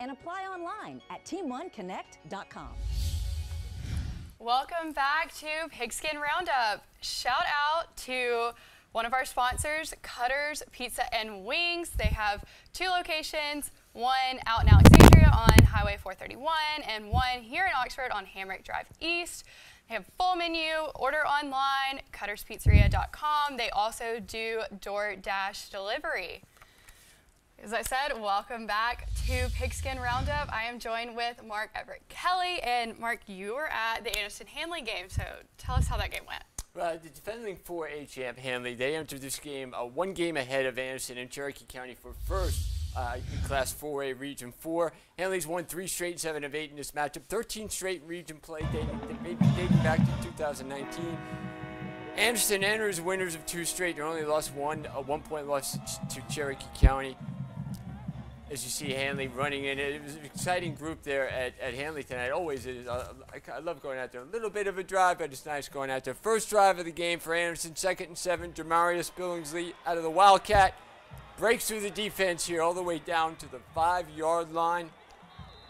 and apply online at team1connect.com. Welcome back to Pigskin Roundup. Shout out to one of our sponsors, Cutter's Pizza and Wings. They have 2 locations, one out in Alexandria on Highway 431 and one here in Oxford on Hamrick Drive East. They have full menu, order online, cutterspizzeria.com. They also do DoorDash delivery. As I said, welcome back to Pigskin Roundup. I am joined with Mark Everett Kelly. And Mark, you were at the Anniston Handley game, so tell us how that game went. Well, the defending 4A champ Handley, they entered this game 1 game ahead of Anniston in Cherokee County for first in Class 4A Region 4. Handley's won 3 straight, 7 of 8 in this matchup. 13 straight region play dating back to 2019. Anniston enters winners of 2 straight. They only lost a 1-point loss to Cherokee County. As you see Handley running in, it was an exciting group there at Handley tonight. Always is. I love going out there. A little bit of a drive, but it's nice going out there. First drive of the game for Anniston, 2nd and 7. Jamarius Billingsley out of the Wildcat breaks through the defense here all the way down to the 5-yard line.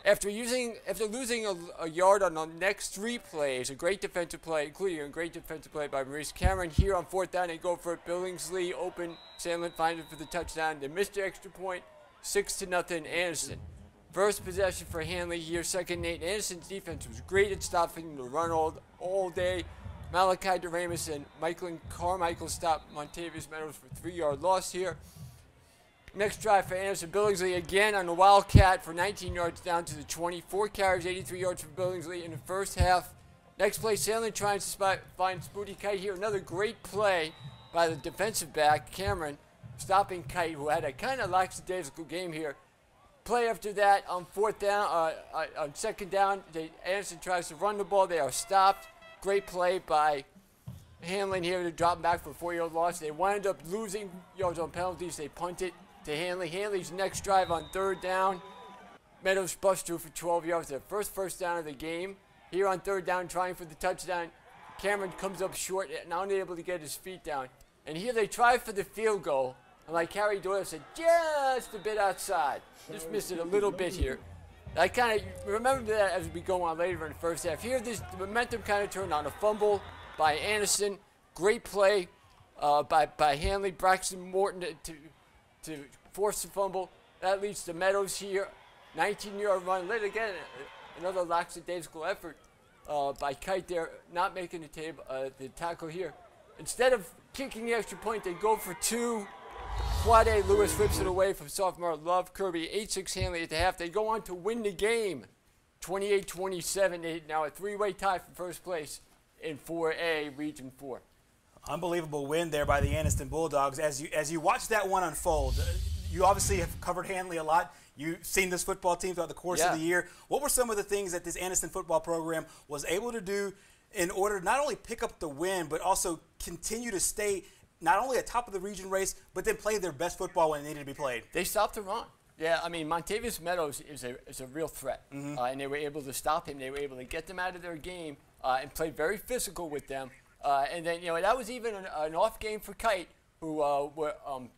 After losing a yard on the next 3 plays, a great defensive play, including a great defensive play by Maurice Cameron. Here on 4th down, they go for it. Billingsley open. Sandlin finds it for the touchdown. They missed the extra point. 6-0 Anniston. First possession for Handley here, 2nd and 8. Anniston's defense was great at stopping the run all day. Malachi DeRamus and Michael Carmichael stopped Montavious Meadows for 3-yard loss here. Next drive for Anniston. Billingsley again on the Wildcat for 19 yards down to the 20. 4 carries, 83 yards for Billingsley in the first half. Next play, Sandlin trying to find Spooty Kite here. Another great play by the defensive back, Cameron, stopping Kite, who had a kind of lackadaisical game here. Play after that on 4th down, on 2nd down, Anniston tries to run the ball. They are stopped. Great play by Handley here to drop back for a 4-yard loss. They wind up losing yards on penalties. They punt it to Handley. Handley's next drive on 3rd down. Meadows busts through for 12 yards. Their first down of the game. Here on 3rd down, trying for the touchdown. Cameron comes up short, not able to get his feet down. And here they try for the field goal. And like Harry Doyle said, just a bit outside. Just missed it a little bit here. I kind of remember that as we go on later in the first half. Here, the momentum kind of turned on a fumble by Anniston. Great play by Handley. Braxton Morton to force the fumble. That leads to Meadows here. 19-yard run. Later again, another lackadaisical effort by Kite there, not making the tackle here. Instead of kicking the extra point, they go for 2. Quade Lewis rips it away from sophomore Love Kirby. 8-6 Handley at the half. They go on to win the game, 28-27. Now a 3-way tie for first place in 4A Region 4. Unbelievable win there by the Anniston Bulldogs. As you watch that one unfold, you obviously have covered Handley a lot. You've seen this football team throughout the course of the year. What were some of the things that this Anniston football program was able to do in order to not only pick up the win, but also continue to stay not only at top of the region race, but then play their best football when it needed to be played? They stopped the run. Yeah, I mean, Montavious Meadows is a real threat, and they were able to stop him. They were able to get them out of their game and play very physical with them. And then, that was even an off game for Kite, who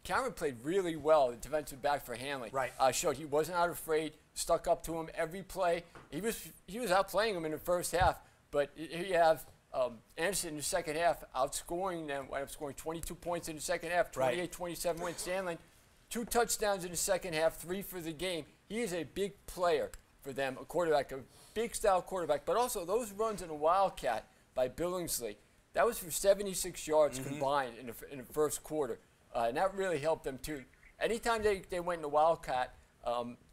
Cameron played really well, the defensive back for Handley. Right. Showed he wasn't out afraid, stuck up to him every play. He was outplaying him in the first half, but here you have Anniston in the second half outscoring them, wound up scoring 22 points in the second half, 28-27 win. Sandlin, 2 touchdowns in the second half, 3 for the game. He is a big player for them, a quarterback, a big style quarterback, but also those runs in a Wildcat by Billingsley. That was for 76 yards combined in the first quarter, and that really helped them too. Anytime they went in the Wildcat,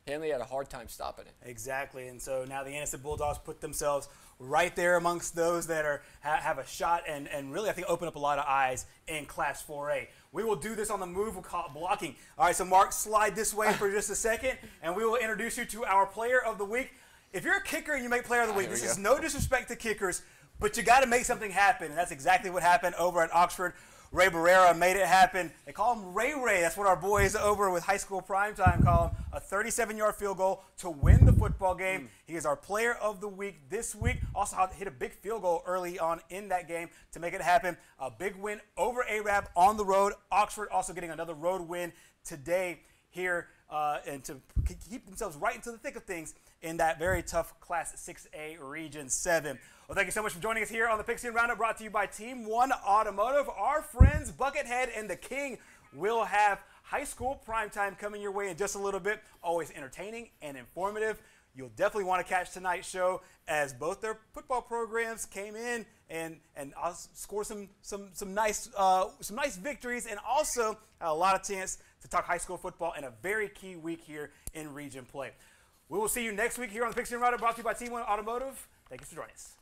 Handley had a hard time stopping it. Exactly, and so now the Anniston Bulldogs put themselves right there amongst those that have a shot and really, I think, open up a lot of eyes in Class 4A. We will do this on the move. We'll call it blocking. All right, so Mark, slide this way for just a second, and we will introduce you to our Player of the Week. If you're a kicker and you make Player of the Week, this is no disrespect to kickers, but you got to make something happen, and that's exactly what happened over at Oxford. Ray Barrera made it happen. They call him Ray Ray. That's what our boys over with High School Primetime call him. A 37-yard field goal to win the football game. He is our Player of the Week this week. Also hit a big field goal early on in that game to make it happen. A big win over Arab on the road. Oxford also getting another road win today here and to keep themselves right into the thick of things in that very tough Class 6A Region 7. Well, thank you so much for joining us here on the Pigskin Roundup, brought to you by Team 1 Automotive. Our friends Buckethead and the King will have high school primetime coming your way in just a little bit. Always entertaining and informative. You'll definitely want to catch tonight's show, as both their football programs came in and score some nice victories, and also had a lot of chance to talk high school football in a very key week here in region play. We will see you next week here on the Pigskin Roundup, brought to you by Team 1 Automotive. Thank you for joining us.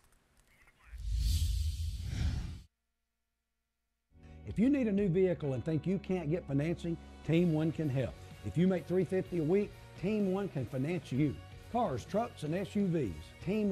If you need a new vehicle and think you can't get financing, Team 1 can help. If you make $350 a week, Team 1 can finance you. Cars, trucks, and SUVs. Team